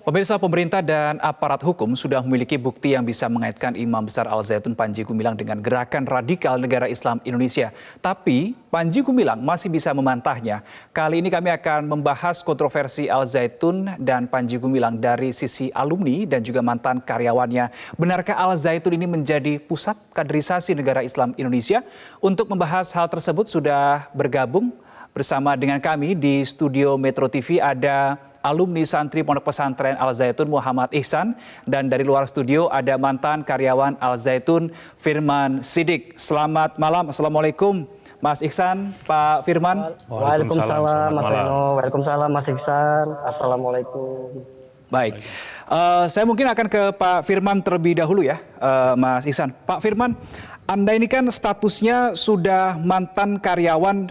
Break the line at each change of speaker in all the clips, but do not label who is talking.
Pemirsa, pemerintah dan aparat hukum sudah memiliki bukti yang bisa mengaitkan Imam Besar Al-Zaitun Panji Gumilang dengan gerakan radikal negara Islam Indonesia. Tapi Panji Gumilang masih bisa membantahnya. Kali ini kami akan membahas kontroversi Al-Zaitun dan Panji Gumilang dari sisi alumni dan juga mantan karyawannya. Benarkah Al-Zaitun ini menjadi pusat kaderisasi negara Islam Indonesia? Untuk membahas hal tersebut sudah bergabung bersama dengan kami di studio Metro TV ada alumni santri Pondok Pesantren Al-Zaitun Muhammad Ihsan, dan dari luar studio ada mantan karyawan Al-Zaitun Firman Sidik. Selamat malam, Assalamualaikum Mas Ihsan, Pak Firman.
Waalaikumsalam Mas Reno, Waalaikumsalam Mas Ihsan, Assalamualaikum.
Baik, saya mungkin akan ke Pak Firman terlebih dahulu ya, Mas Ihsan. Pak Firman, Anda ini kan statusnya sudah mantan karyawan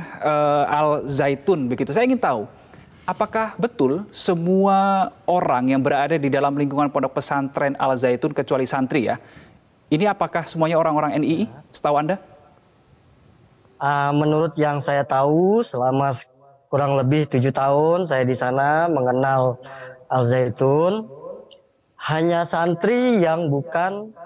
Al-Zaitun, begitu. Saya ingin tahu, apakah betul semua orang yang berada di dalam lingkungan Pondok Pesantren Al-Zaitun kecuali santri ya, ini apakah semuanya orang-orang NII setahu Anda?
Menurut yang saya tahu, selama kurang lebih 7 tahun saya di sana mengenal Al-Zaitun, hanya santri yang bukan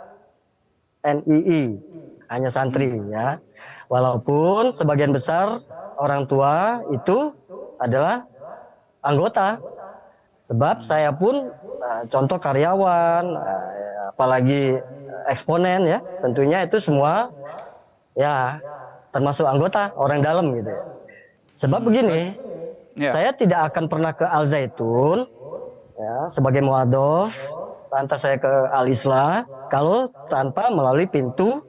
NII, hanya santri ya. Walaupun sebagian besar orang tua itu adalah anggota, sebab saya pun contoh karyawan, apalagi eksponen ya, tentunya itu semua ya termasuk anggota orang dalam gitu ya. Sebab begini, saya tidak akan pernah ke Al-Zaitun ya, sebagai muadhof, lantas saya ke Al-Islah kalau tanpa melalui pintu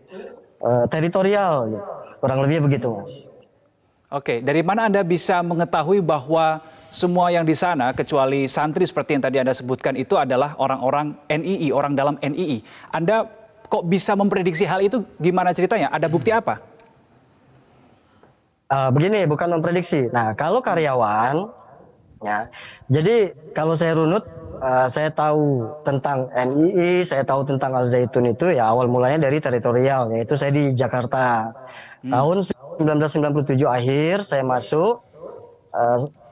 teritorial, gitu. Kurang lebih begitu, Mas.
Oke, dari mana Anda bisa mengetahui bahwa semua yang di sana kecuali santri seperti yang tadi Anda sebutkan itu adalah orang-orang NII, orang dalam NII. Anda kok bisa memprediksi hal itu? Gimana ceritanya? Ada bukti apa?
Begini, bukan memprediksi. Nah, kalau karyawan, ya, jadi kalau saya runut, saya tahu tentang NII, saya tahu tentang Al-Zaitun itu ya awal mulanya dari teritorial, yaitu saya di Jakarta. Tahun 1997 akhir saya masuk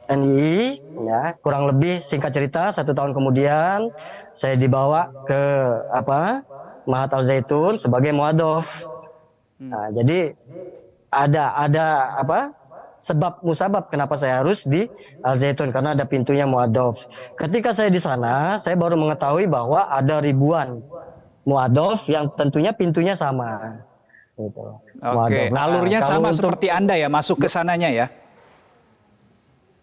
NII, ya, kurang lebih singkat cerita 1 tahun kemudian saya dibawa ke Mahat Al-Zaitun sebagai muadhof. Nah, jadi ada sebab musabab kenapa saya harus di Al-Zaitun, karena ada pintunya muadhof. Ketika saya di sana, saya baru mengetahui bahwa ada ribuan muadhof yang tentunya pintunya sama. Gitu.
Oke, nah, alurnya sama seperti Anda ya, masuk ke sananya ya?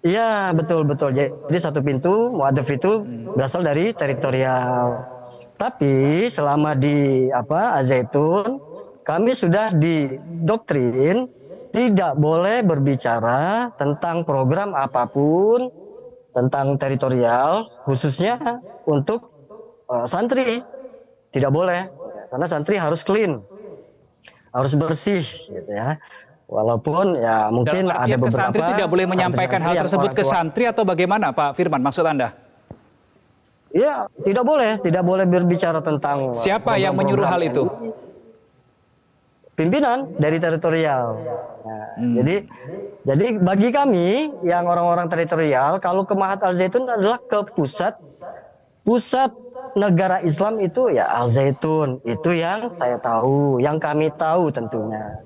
Iya, betul. Jadi satu pintu muadhof itu berasal dari teritorial. Tapi selama di Al-Zaitun, kami sudah didoktrin tidak boleh berbicara tentang program apapun tentang teritorial, khususnya untuk santri. Tidak boleh, karena santri harus clean, harus bersih, gitu ya. Walaupun ya mungkin ada beberapa
santri tidak boleh menyampaikan hal tersebut ke santri atau bagaimana, Pak Firman? Maksud Anda?
Ya, tidak boleh berbicara tentang.
Siapa yang menyuruh hal itu?
Pimpinan dari teritorial. Nah, jadi bagi kami yang orang-orang teritorial, kalau ke Mahat Al-Zaitun adalah ke pusat negara Islam itu ya Al-Zaitun. Itu yang saya tahu, yang kami tahu tentunya.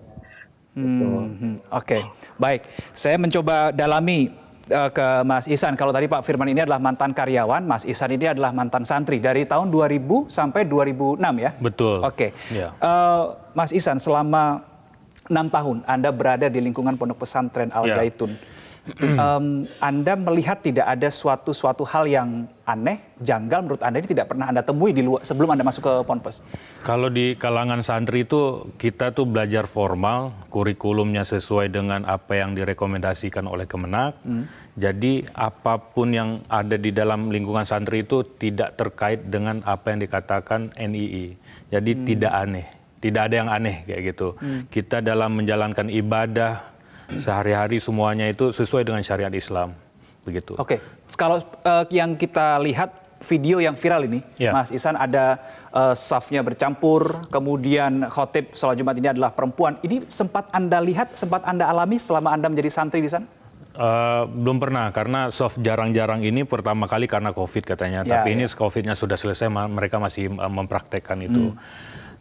Oke, baik. Saya mencoba dalami ke Mas Ihsan. Kalau tadi Pak Firman ini adalah mantan karyawan, Mas Ihsan ini adalah mantan santri dari tahun 2000 sampai 2006 ya?
Betul.
Oke.
Ya.
Mas Ihsan, selama 6 tahun Anda berada di lingkungan Pondok Pesantren Al-Zaitun. Anda melihat tidak ada suatu hal yang aneh, janggal menurut Anda ini tidak pernah Anda temui di luar sebelum Anda masuk ke Ponpes?
Kalau di kalangan santri itu kita tuh belajar formal, kurikulumnya sesuai dengan apa yang direkomendasikan oleh Kemenak. Jadi apapun yang ada di dalam lingkungan santri itu tidak terkait dengan apa yang dikatakan NII. Jadi tidak aneh, tidak ada yang aneh kayak gitu. Kita dalam menjalankan ibadah sehari-hari semuanya itu sesuai dengan syariat Islam, begitu.
Oke, kalau yang kita lihat video yang viral ini, Mas Ihsan, ada safnya bercampur, kemudian khotib sholat Jumat ini adalah perempuan. Ini sempat Anda lihat, sempat Anda alami selama Anda menjadi santri di sana?
Belum pernah, karena soft jarang-jarang ini pertama kali karena COVID katanya.
Ya,
Tapi
ya.
ini COVID-nya sudah selesai, mereka masih mempraktekkan itu.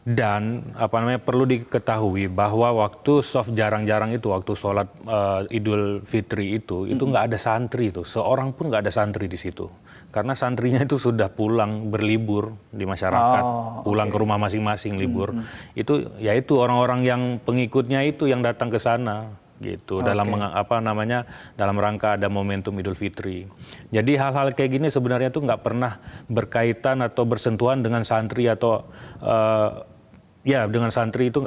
Dan perlu diketahui bahwa waktu soft jarang-jarang itu, waktu sholat Idul Fitri itu nggak ada santri itu, seorang pun nggak ada santri di situ. Karena santrinya itu sudah pulang berlibur di masyarakat, pulang ke rumah masing-masing libur. Itu yaitu orang-orang yang pengikutnya itu yang datang ke sana gitu, dalam dalam rangka ada momentum Idul Fitri. Jadi hal-hal kayak gini sebenarnya tuh nggak pernah berkaitan atau bersentuhan dengan santri atau dengan santri itu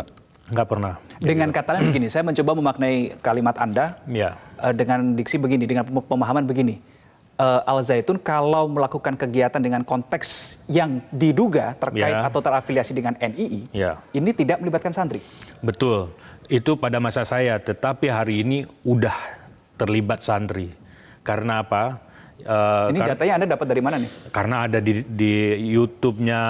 nggak pernah.
Dengan kata lain begini, saya mencoba memaknai kalimat Anda dengan diksi begini, dengan pemahaman begini. Al Zaitun kalau melakukan kegiatan dengan konteks yang diduga terkait atau terafiliasi dengan NII, ini tidak melibatkan santri.
Betul, itu pada masa saya, tetapi hari ini udah terlibat santri. Karena apa?
Ini datanya Anda dapat dari mana nih?
Karena ada di YouTube-nya,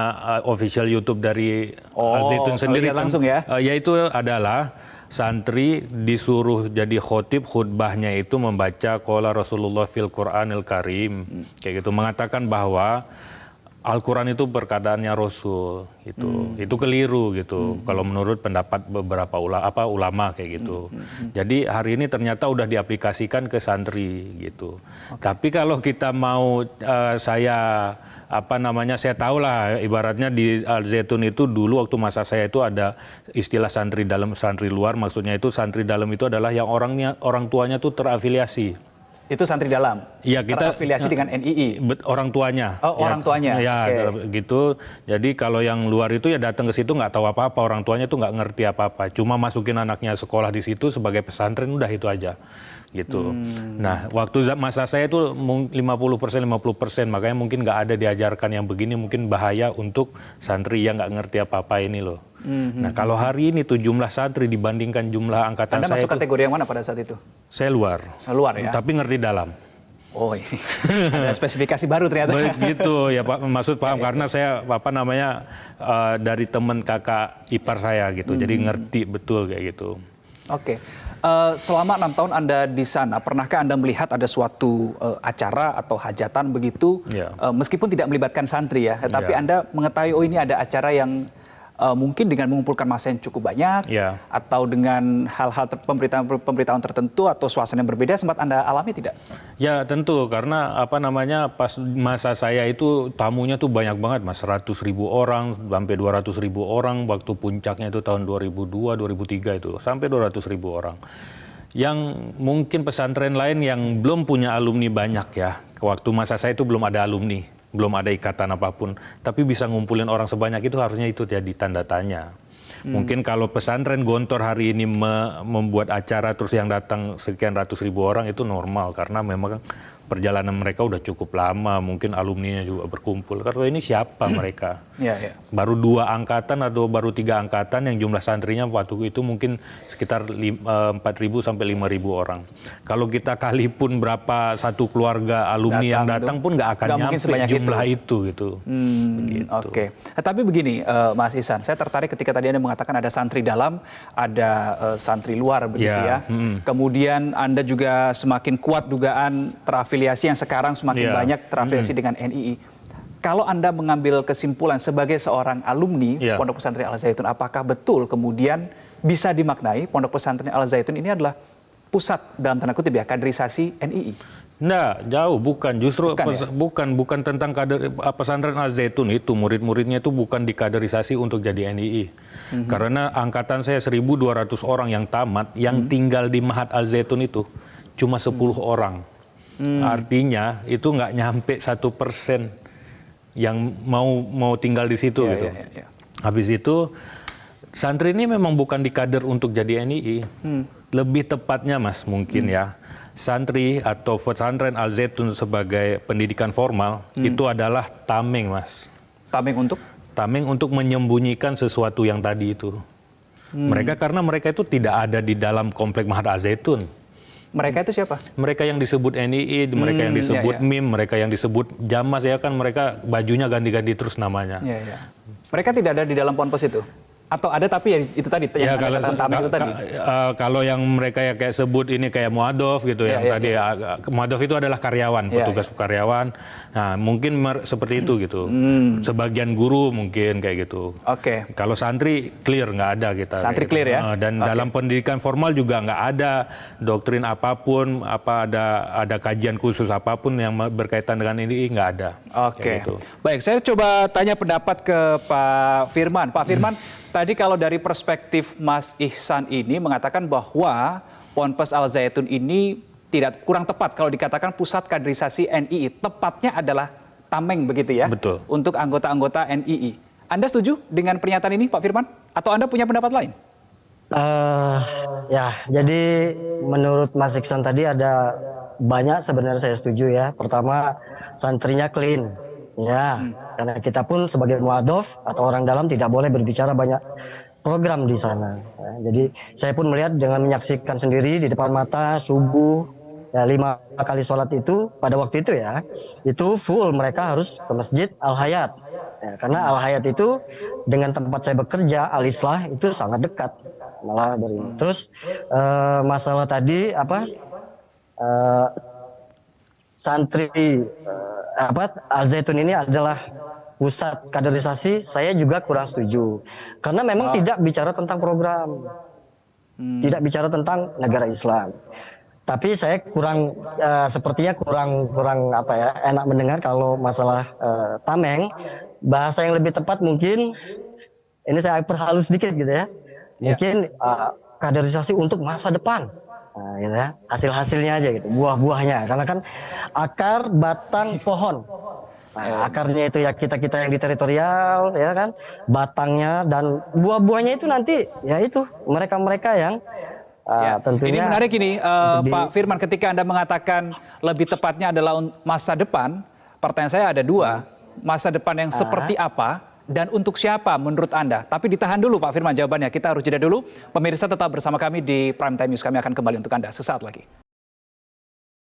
official YouTube dari Al Zaitun sendiri.
Langsung ya?
Yaitu adalah santri disuruh jadi khotib, khutbahnya itu membaca qala Rasulullah fil Qur'anil Karim. Kayak gitu, mengatakan bahwa Al-Quran itu perkataannya Rasul, gitu. Itu keliru gitu. Kalau menurut pendapat beberapa ulama kayak gitu. Jadi hari ini ternyata udah diaplikasikan ke santri gitu. Tapi kalau kita mau saya tahu lah ibaratnya di Al Zaitun itu dulu waktu masa saya itu ada istilah santri dalam, santri luar. Maksudnya itu santri dalam itu adalah yang orang tuanya tuh terafiliasi.
Itu santri dalam, terafiliasi dengan NII.
Orang tuanya.
Oh, orang tuanya.
Ya, gitu. Jadi kalau yang luar itu ya datang ke situ nggak tahu apa-apa, orang tuanya tuh nggak ngerti apa-apa. Cuma masukin anaknya sekolah di situ sebagai pesantren, udah itu aja. Gitu. Nah, waktu masa saya itu 50%, makanya mungkin nggak ada diajarkan yang begini, mungkin bahaya untuk santri yang nggak ngerti apa-apa ini loh. Nah, kalau hari ini tuh jumlah santri dibandingkan jumlah angkatan
Anda
saya
masuk kategori yang mana pada saat itu?
Saya luar.
Luar ya?
Tapi ngerti dalam.
Oh, ini ada spesifikasi baru ternyata.
Gitu ya Pak, maksud paham karena saya dari teman kakak ipar saya gitu, jadi ngerti betul kayak gitu.
Oke. Selama 6 tahun Anda di sana, pernahkah Anda melihat ada suatu acara atau hajatan begitu, meskipun tidak melibatkan santri ya, tapi Anda mengetahui oh ini ada acara yang mungkin dengan mengumpulkan massa yang cukup banyak, atau dengan hal-hal pemberitahuan tertentu atau suasana yang berbeda, sempat Anda alami tidak?
Ya tentu, karena pas masa saya itu tamunya tuh banyak banget Mas, 100.000 orang sampai 200.000 orang, waktu puncaknya itu tahun 2002, 2003 itu sampai 200.000 orang. Yang mungkin pesantren lain yang belum punya alumni banyak ya, waktu masa saya itu belum ada alumni, belum ada ikatan apapun, tapi bisa ngumpulin orang sebanyak itu harusnya itu jadi tanda tanya. Mungkin kalau pesantren Gontor hari ini membuat acara terus yang datang sekian ratus ribu orang itu normal, karena memang perjalanan mereka udah cukup lama, mungkin alumninya juga berkumpul. Karena ini siapa mereka? Baru 2 angkatan atau baru 3 angkatan yang jumlah santrinya waktu itu mungkin sekitar 4.000 sampai 5.000 orang. Kalau kita kali pun berapa satu keluarga alumni yang datang pun nggak akan nyampe jumlah itu gitu.
Oke. Tapi begini Mas Ihsan, saya tertarik ketika tadi Anda mengatakan ada santri dalam, ada santri luar begitu ya. Kemudian Anda juga semakin kuat dugaan terafiliasi yang sekarang semakin banyak terafiliasi dengan NII. Kalau Anda mengambil kesimpulan sebagai seorang alumni Pondok Pesantren Al Zaitun, apakah betul kemudian bisa dimaknai Pondok Pesantren Al Zaitun ini adalah pusat dalam tanda kutip ya kaderisasi NII?
Nah, jauh, bukan. Justru bukan tentang kader pesantren Al Zaitun itu, murid-muridnya itu bukan dikaderisasi untuk jadi NII. Karena angkatan saya 1.200 orang yang tamat, yang tinggal di Mahat Al Zaitun itu cuma 10 orang. Artinya itu nggak nyampe 1% yang mau tinggal di situ gitu. Habis itu santri ini memang bukan dikader untuk jadi NII. Lebih tepatnya Mas mungkin ya, santri atau pesantren Al Zaitun sebagai pendidikan formal itu adalah tameng Mas.
Tameng untuk?
Tameng untuk menyembunyikan sesuatu yang tadi itu. Karena mereka itu tidak ada di dalam komplek Mahat Al Zaitun.
Mereka itu siapa?
Mereka yang disebut NII, mereka yang disebut MIM, mereka yang disebut Jamas ya kan, mereka bajunya ganti-ganti terus namanya.
Mereka tidak ada di dalam ponpes itu? Atau ada tapi ya itu tadi
Ya,
yang
kalau
tameng itu tadi.
kalau yang mereka ya kayak sebut ini kayak muadhof gitu, yang tadi muadhof itu adalah karyawan, petugas karyawan. Nah, mungkin seperti itu gitu. Sebagian guru mungkin kayak gitu.
Oke.
Kalau santri clear nggak ada kita.
Santri
kayak
clear
gitu.
ya.
Dan dalam pendidikan formal juga nggak ada doktrin apapun, ada kajian khusus apapun yang berkaitan dengan ini, nggak ada.
Oke.
Kayak gitu.
Baik, saya coba tanya pendapat ke Pak Firman. Pak Firman, tadi kalau dari perspektif Mas Ihsan ini mengatakan bahwa Ponpes Al Zaitun ini kurang tepat kalau dikatakan pusat kaderisasi NII. Tepatnya adalah tameng begitu ya?
Betul.
Untuk anggota-anggota NII. Anda setuju dengan pernyataan ini Pak Firman? Atau Anda punya pendapat lain?
Ya, jadi menurut Mas Iksan tadi ada banyak sebenarnya saya setuju ya. Pertama, santrinya clean. Ya, karena kita pun sebagai muadhof atau orang dalam tidak boleh berbicara banyak program di sana. Ya, jadi saya pun melihat dengan menyaksikan sendiri di depan mata subuh ya 5 kali sholat itu pada waktu itu ya, itu full mereka harus ke Masjid Al Hayat. Ya, karena Al Hayat itu dengan tempat saya bekerja Al Islah itu sangat dekat. Malah terus masalah tadi santri Al Zaitun ini adalah pusat kaderisasi, saya juga kurang setuju. Karena memang tidak bicara tentang program. Tidak bicara tentang negara Islam. Tapi saya sepertinya kurang enak mendengar kalau masalah tameng. Bahasa yang lebih tepat mungkin ini saya perhalus sedikit gitu ya. Mungkin kaderisasi untuk masa depan. Nah, gitu ya. Hasil-hasilnya aja gitu, buah-buahnya. Karena kan akar batang pohon. Nah, akarnya itu ya kita yang di teritorial, ya kan, batangnya dan buah-buahnya itu nanti ya itu mereka yang tentunya.
Ini menarik ini, Pak Firman, ketika Anda mengatakan lebih tepatnya adalah masa depan. Pertanyaan saya ada dua, masa depan yang seperti apa? Dan untuk siapa menurut Anda? Tapi ditahan dulu Pak Firman jawabannya. Kita harus jeda dulu. Pemirsa tetap bersama kami di Prime Time News. Kami akan kembali untuk Anda sesaat lagi.